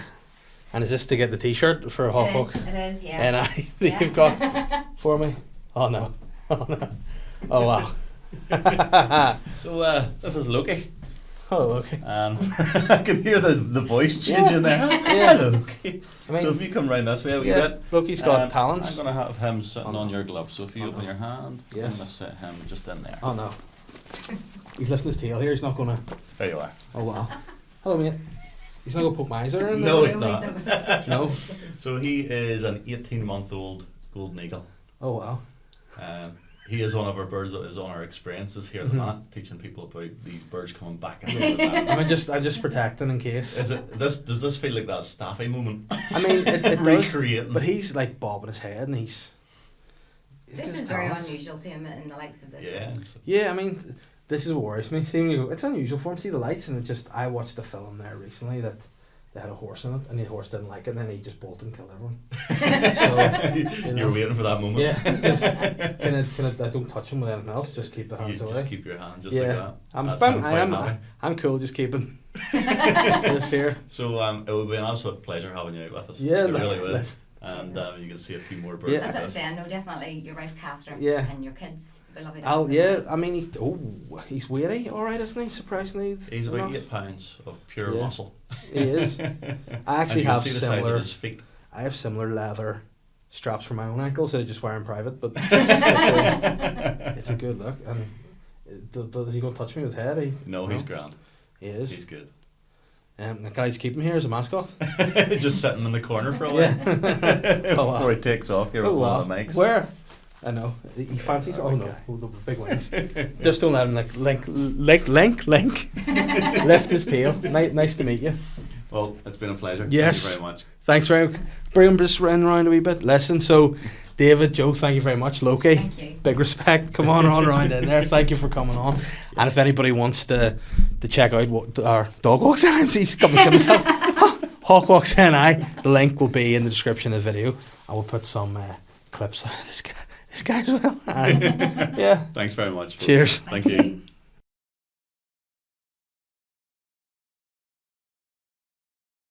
And is this to get the T-shirt for Hawkbox? It is, yeah. And that you've got for me? Oh no. Oh no. Oh wow. So this is Loki. Oh okay. I can hear the voice changing there. Yeah. Loki. I mean, So if you come round this way a wee yeah, bit. Loki's got I'm talents. going to have him sitting Oh, on no. your glove. So if you Oh, open no. your hand, Yes. I'm going to sit him just in there. Oh no. He's lifting his tail here. He's not gonna. There you are. Oh wow. Hello mate. He's not gonna poke my eyes or anything? No, he's No, not. No. So he is an 18-month-old golden eagle. Oh wow. He is one of our birds that is on our experiences here at the Mhm. minute, teaching people about these birds coming back into the back. I'm just protecting in case. Is it this? Does this feel like that Staffy moment? I mean, it does. Recreating. But he's like bobbing his head and he's. This just is very talents. unusual to him in the likes of this Yeah. one. Yeah, I mean, this is what worries me. See, when you go, it's unusual for him. See the lights, and it just. I watched a film there recently that they had a horse in it, and the horse didn't like it, and then he just bolted and killed everyone. So, you know. You're waiting for that moment. Yeah, just I don't touch him with anything else. Just keep the You hands just away. keep your hand just Yeah, like that. I'm That's I'm, him I quite am happy. I'm cool. Just keeping this here. So it would be an absolute pleasure having you out with us. Yeah, it really would. let's- And you can see a few more birds. Yeah. That's like what I'm this. saying. No, definitely your wife Catherine Yeah. and your kids. Will love it. I mean, he's weighty, all right, isn't he? Surprisingly, He's about enough. 8 pounds of pure Yeah. muscle. He is. I actually And you can have see the size of similar. his feet. I have similar leather straps for my own ankles that I just wear in private, but it's a good look. And does he go and touch me with his head? No, he's grand. He is. He's good. Can I just keep him here as a mascot? Just sitting in the corner for a while. Yeah. Oh, wow. Before he takes off here with Oh, one wow. of the mics. Where? I know. He fancies. Oh no, the big wings. Just don't let him link. Lift his tail. Nice to meet you. Well, it's been a pleasure. Yes. Thank you very much. Thanks very much. Bring him just running around a wee bit. Listen, so David, Joe, thank you very much. Loki, Thank you. big respect. Come on around in there. Thank you for coming on. And if anybody wants to check out what our dog walks and he's got me to myself. Hawk Walks NI. The link will be in the description of the video. I will put some clips out of this guy as well. And, yeah. Thanks very much. folks. Cheers. Thank you.